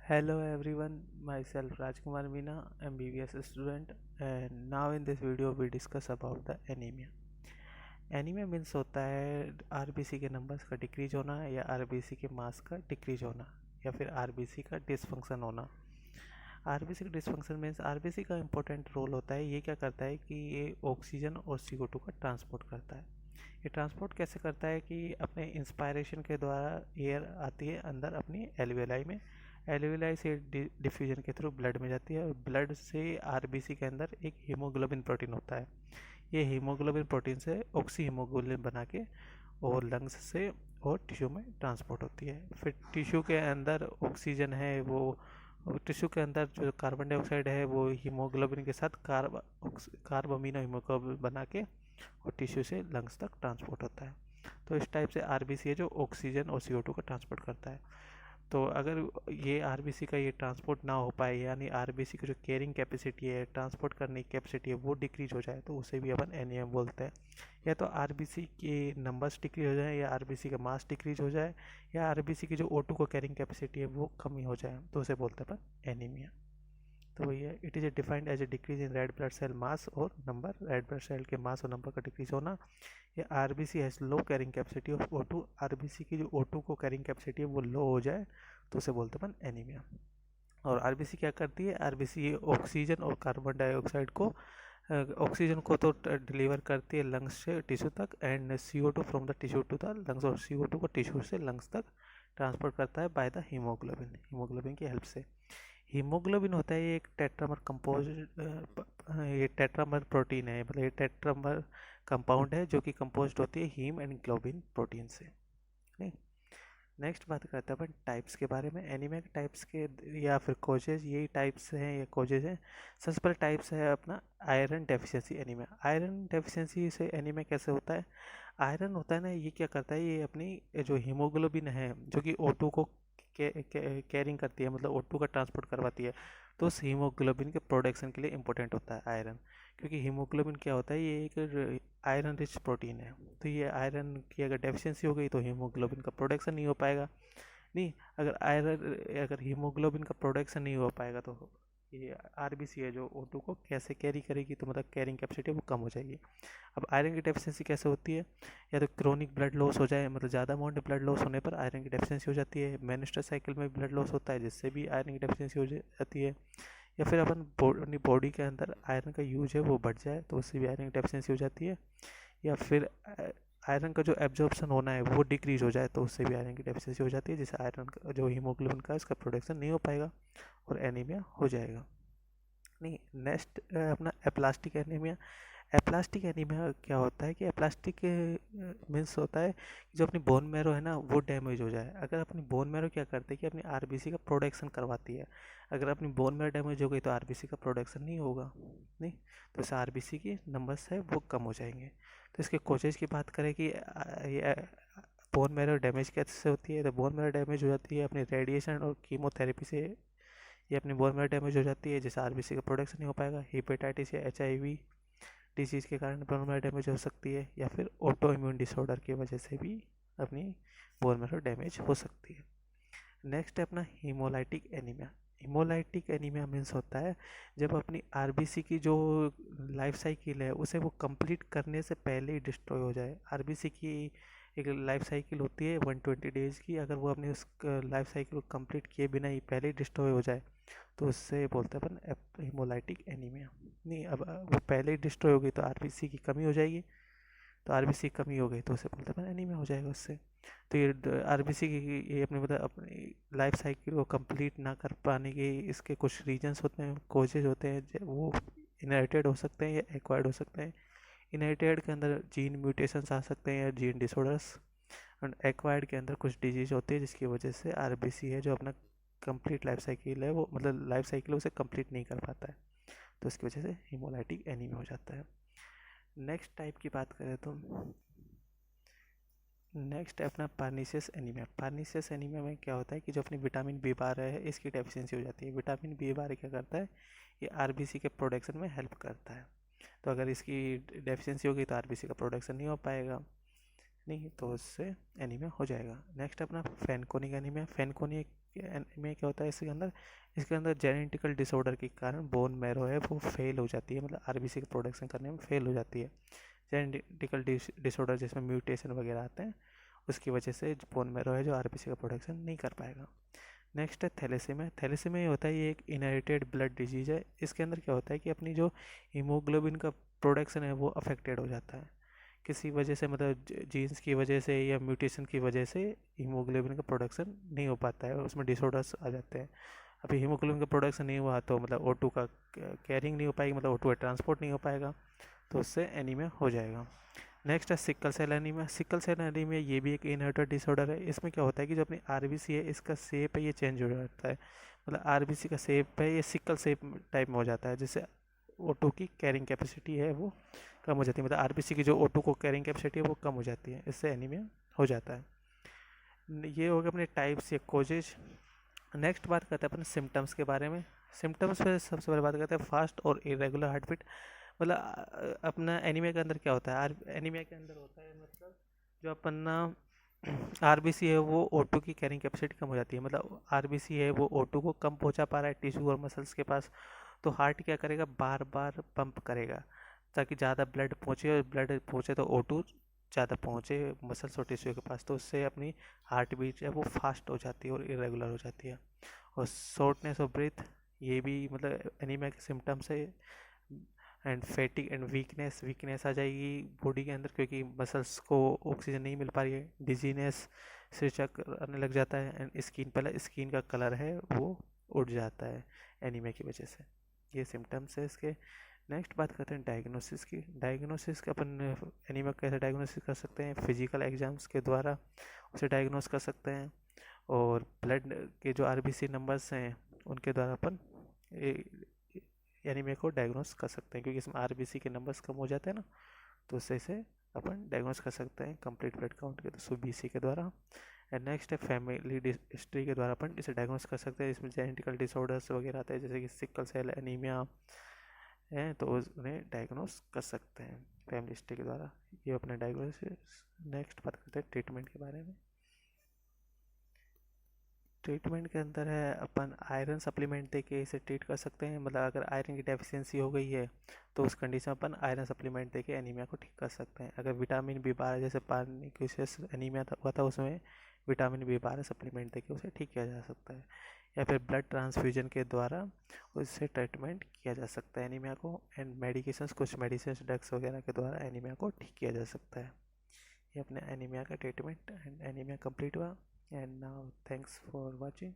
Hello everyone, myself Rajkumar Meena, MBBS student, and now in this video we discuss about the anemia. Anaemia means होता है RBC के numbers का decrease होना या RBC के मास का डिक्रीज होना या फिर आरबीसी का डिसफंक्शन होना। आरबीसी का डिसफंक्शन मीन्स आरबीसी का इंपॉर्टेंट रोल होता है। ये क्या करता है कि ये ऑक्सीजन और CO2 का ट्रांसपोर्ट करता है। ये ट्रांसपोर्ट कैसे करता है कि अपने इंस्पायरेशन के द्वारा एयर आती है अंदर अपनी एल्वेलाई में, एल्वेलाई से डिफ्यूजन के थ्रू ब्लड में जाती है और ब्लड से आरबीसी के अंदर एक हीमोग्लोबिन प्रोटीन होता है। ये हीमोग्लोबिन प्रोटीन से ऑक्सी हीमोग्लोबिन बना के और लंग्स से और टिश्यू में ट्रांसपोर्ट होती है। फिर टिश्यू के अंदर ऑक्सीजन है, वो टिश्यू के अंदर जो कार्बन डाइऑक्साइड है वो हीमोग्लोबिन के साथ कार्ब अमीनो हीमोग्लोबिन बना के और टिश्यू से लंग्स तक ट्रांसपोर्ट होता है। तो इस टाइप से आरबीसी है जो ऑक्सीजन और CO2 का ट्रांसपोर्ट करता है। तो अगर ये आरबीसी का ये ट्रांसपोर्ट ना हो पाए, यानी आरबीसी की जो कैरिंग कैपेसिटी है, ट्रांसपोर्ट करने की कैपेसिटी है, वो डिक्रीज हो जाए, तो उसे भी अपन एनीमिया बोलते हैं। या तो आरबीसी के नंबर्स डिक्रीज हो जाए, या आरबीसी का मास डिक्रीज हो जाए, या आरबीसी की जो O2 को कैरिंग कैपेसिटी है वो कमी हो जाए, तो उसे बोलते हैं अपन एनीमिया। तो वही है, it is a defined as a decrease in red blood cell mass और नंबर। रेड ब्लड सेल के मास और नंबर का डिक्रीज होना, या RBC has low carrying capacity of O2। RBC की जो O2 को कैरिंग कैपेसिटी है वो लो हो जाए, तो उसे बोलते हैं अपन एनीमिया। और आरबीसी क्या करती है? आरबीसी ऑक्सीजन और कार्बन डाइऑक्साइड को, ऑक्सीजन को तो डिलीवर करती है लंग्स से टिश्यू तक, and CO2 from the tissue to the lungs, और CO2 को टिश्यू से लंग्स तक ट्रांसपोर्ट करता है बाय द हीमोग्लोबिन। हीमोग्लोबिन की हेल्प से। हीमोग्लोबिन होता है ये एक टेट्रामर कंपोज, ये टेट्रामर प्रोटीन है, मतलब ये टेट्रामर कंपाउंड है जो कि कंपोज्ड होती है हीम एंड ग्लोबिन प्रोटीन से। नहीं, नेक्स्ट बात करते हैं अपन टाइप्स के बारे में, एनीमिया के टाइप्स के या फिर कोजेज। यही टाइप्स हैं या कोजेज हैं। सबसे पहले टाइप्स है अपना iron deficiency anaemia. Iron deficiency से एनीमिया कैसे होता है? आयरन होता है ना, ये क्या करता है, ये अपनी जो हीमोग्लोबिन है जो कि O2 को कैरिंग करती है, मतलब O2 का ट्रांसपोर्ट करवाती है, तो उस हीमोग्लोबिन के प्रोडक्शन के लिए इंपॉर्टेंट होता है आयरन। क्योंकि हीमोग्लोबिन क्या होता है, ये एक आयरन रिच प्रोटीन है। तो ये आयरन की अगर डेफिशिएंसी हो गई तो हीमोग्लोबिन का प्रोडक्शन नहीं हो पाएगा। नहीं, अगर हीमोग्लोबिन का प्रोडक्शन नहीं हो पाएगा तो ये आरबीसी है जो O2 को कैसे कैरी करेगी, तो मतलब कैरिंग कैपेसिटी वो कम हो जाएगी। अब आयरन की डेफिशिएंसी कैसे होती है? या तो क्रोनिक ब्लड लॉस हो जाए, मतलब ज़्यादा अमाउंट में ब्लड लॉस होने पर आयरन की डेफिशिएंसी हो जाती है। मेंस्ट्रुअल साइकिल में ब्लड लॉस होता है जिससे भी आयरन की डेफिशिएंसी हो जाती है। या फिर अपनी बॉडी के अंदर आयरन का यूज है वो बढ़ जाए तो उससे भी आयरन की डेफिशिएंसी हो जाती है। या फिर आयरन का जो एब्जॉर्प्शन होना है वो डिक्रीज हो जाए तो उससे भी आयरन की डेफिशिएंसी हो जाती है, जिससे आयरन का जो हीमोग्लोबिन का इसका प्रोडक्शन नहीं हो पाएगा और एनीमिया हो जाएगा। नहीं, नेक्स्ट अपना एप्लास्टिक एनीमिया। एप्लास्टिक एनीमिया क्या होता है कि एप्लास्टिक मीन्स होता है कि जो अपनी बोन मैरो है ना वो डैमेज हो जाए। अगर अपनी बोन मैरो क्या करती है कि अपनी आरबीसी का प्रोडक्शन करवाती है। अगर अपनी बोन मैरो डैमेज हो गई तो आरबीसी का प्रोडक्शन नहीं होगा। नहीं, तो इस आरबीसी की नंबर्स है वो कम हो जाएंगे। तो इसके कोचेज की बात करें कि ये बोन मैरो डैमेज कैसे होती है, तो बोन मैरो डैमेज हो जाती है अपनी रेडिएशन और कीमोथेरेपी से। ये अपनी बोन मैरो डैमेज हो जाती है जिससे आरबीसी का प्रोडक्शन नहीं हो पाएगा। हेपेटाइटिस या HIV डिजीज़ के कारण बोन मैरो डैमेज हो सकती है, या फिर ऑटो इम्यून डिसऑर्डर की वजह से भी अपनी बोन मैरो डैमेज हो सकती है। नेक्स्ट है अपना haemolytic anaemia. Haemolytic anaemia means होता है जब अपनी आरबीसी की जो लाइफ साइकिल है उसे वो कंप्लीट करने से पहले ही डिस्ट्रॉय हो जाए। आरबीसी की एक लाइफ साइकिल होती है 120 डेज़ की, अगर वो अपनी उस लाइफ साइकिल को कंप्लीट किए बिना ही पहले ही डिस्ट्रॉय हो जाए तो उससे बोलते हैं अपन हीमोलाइटिक एनीमिया। नहीं, अब वो पहले ही डिस्ट्रॉय हो गई तो आरबीसी की कमी हो जाएगी, तो आरबीसी की कमी हो गई तो उसे बोलते हैं अपन एनीमिया हो जाएगा उससे। तो ये आरबीसी की ये अपने मतलब अपनी लाइफ साइकिल को कंप्लीट ना कर पाने के इसके कुछ रीजंस होते हैं, कोजेज होते हैं, वो इनहेरिटेड हो सकते हैं या एक्वायर्ड हो सकते हैं। इनहेरिटेड के अंदर जीन म्यूटेशंस आ सकते हैं या जीन डिसऑर्डर्स, एंड एक्वायर्ड के अंदर कुछ डिजीज होती है जिसकी वजह से आरबीसी है जो अपना कंप्लीट लाइफ साइकिल है वो, मतलब लाइफ साइकिल उसे कंप्लीट नहीं कर पाता है, तो इसकी वजह से हीमोलाइटिक एनीमिया हो जाता है। नेक्स्ट टाइप की बात करें तो नेक्स्ट है अपना पार्नीशियस एनीमिया। पार्नीशियस एनीमिया में क्या होता है कि जो अपनी विटामिन B12 है इसकी डेफिशिएंसी हो जाती है। विटामिन B12 क्या करता है, ये आरबीसी के प्रोडक्शन में हेल्प करता है। तो अगर इसकी डेफिशिएंसी होगी तो आरबीसी का प्रोडक्शन नहीं हो पाएगा, नहीं, तो उससे एनीमिया हो जाएगा। नेक्स्ट अपना फैनकोनिक एनीमिया। फैनकोनिक एनीमिया क्या होता है इसके अंदर जेनेटिकल डिसऑर्डर के कारण बोन मैरो है वो फेल हो जाती है, मतलब आरबीसी का प्रोडक्शन करने में फेल हो जाती है। जेनेटिकल डिसऑर्डर जिसमें म्यूटेशन वगैरह आते हैं, उसकी वजह से बोन मैरो है जो आरबीसी का प्रोडक्शन नहीं कर पाएगा। नेक्स्ट है थैलेसीमिया। थैलेसीमिया ये होता है, ये एक इनहेरिटेड ब्लड डिजीज है। इसके अंदर क्या होता है कि अपनी जो हीमोग्लोबिन का प्रोडक्शन है वो अफेक्टेड हो जाता है किसी वजह से, मतलब जीन्स की वजह से या म्यूटेशन की वजह से हीमोग्लोबिन का प्रोडक्शन नहीं हो पाता है और उसमें डिसऑर्डर्स आ जाते हैं। अभी हीमोग्लोबिन का प्रोडक्शन नहीं हुआ तो मतलब O2 का कैरिंग नहीं हो पाएगी, मतलब O2 का ट्रांसपोर्ट नहीं हो पाएगा, तो उससे एनीमिया हो जाएगा। नेक्स्ट है sickle cell anaemia. Sickle cell anaemia ये भी एक इनहेरिटेड डिसऑर्डर है। इसमें क्या होता है कि जो अपनी आरबीसी है इसका शेप है ये चेंज हो जाता है, मतलब आरबीसी का शेप है ये सिकल शेप टाइप में हो जाता है, जिससे O2 की कैरिंग कैपेसिटी है वो कम हो जाती है, मतलब आरबीसी की जो O2 को कैरिंग कैपेसिटी है वो कम हो जाती है, इससे एनीमिया हो जाता है। ये हो गया अपने टाइप्स या कोजेज। नेक्स्ट बात करते हैं अपन सिम्टम्स के बारे में। सिम्टम्स पे सबसे पहले बात करते हैं फास्ट और इरेगुलर हार्ट बीट। मतलब अपना एनीमिया के अंदर क्या होता है, एनीमिया के अंदर होता है मतलब जो अपना आरबीसी है वो O2 की कैरिंग कैपेसिटी कम हो जाती है, मतलब आरबीसी है वो O2 को कम पहुंचा पा रहा है टिश्यू और मसल्स के पास, तो हार्ट क्या करेगा, बार बार पंप करेगा ताकि ज़्यादा ब्लड पहुँचे, और ब्लड पहुँचे तो O2 ज़्यादा पहुँचे मसल्स और टिश्यू के पास, तो उससे अपनी हार्ट बीट है वो फास्ट हो जाती है और इरेगुलर हो जाती है। और शॉर्टनेस ऑफ ब्रीथ ये भी मतलब एनीमिया के सिम्टम्स है। एंड फैटिक एंड वीकनेस आ जाएगी बॉडी के अंदर क्योंकि मसल्स को ऑक्सीजन नहीं मिल पा रही है। डिजीनेस, सिर चक्कर आने लग जाता है। एंड स्किन का कलर है वो उड़ जाता है एनीमिया की वजह से। ये सिम्टम्स है इसके। नेक्स्ट बात करते हैं डायग्नोसिस की। डायग्नोसिस का अपन एनीमिया कैसे डायग्नोसिस कर सकते हैं, फिजिकल एग्जाम्स के द्वारा उसे डायग्नोस कर सकते हैं, और ब्लड के जो आरबीसी नंबर्स हैं उनके द्वारा अपन एनीमिया को डायग्नोस कर सकते हैं, क्योंकि इसमें आरबीसी के नंबर्स कम हो जाते हैं ना, तो उससे इसे अपन डायग्नोस कर सकते हैं कंप्लीट ब्लड काउंट के थ्रू बीसी के द्वारा। एंड नेक्स्ट है फैमिली हिस्ट्री के द्वारा अपन इसे डायग्नोस कर सकते हैं। इसमें जेनेटिकल डिसऑर्डर्स वगैरह आते हैं जैसे कि सिकल सेल एनीमिया है, तो उन्हें डायग्नोस कर सकते हैं फैमिली हिस्ट्री के द्वारा। ये अपने डायग्नोसिस। नेक्स्ट बात करते हैं ट्रीटमेंट के बारे में। ट्रीटमेंट के अंदर है अपन आयरन सप्लीमेंट दे के इसे ट्रीट कर सकते हैं, मतलब अगर आयरन की डेफिशिएंसी हो गई है तो उस कंडीशन में अपन आयरन सप्लीमेंट दे के एनीमिया को ठीक कर सकते हैं। अगर विटामिन B12 जैसे पानी की एनीमिया हुआ था उसमें विटामिन B12 सप्लीमेंट दे के उसे ठीक किया जा सकता है, या फिर ब्लड ट्रांसफ्यूजन के द्वारा उससे ट्रीटमेंट किया जा सकता है एनीमिया को। एंड मेडिकेशंस, कुछ मेडिसिन ड्रग्स वगैरह के द्वारा एनीमिया को ठीक किया जा सकता है। ये अपने एनीमिया का ट्रीटमेंट एंड एनीमिया कंप्लीट हुआ। And now thanks for watching.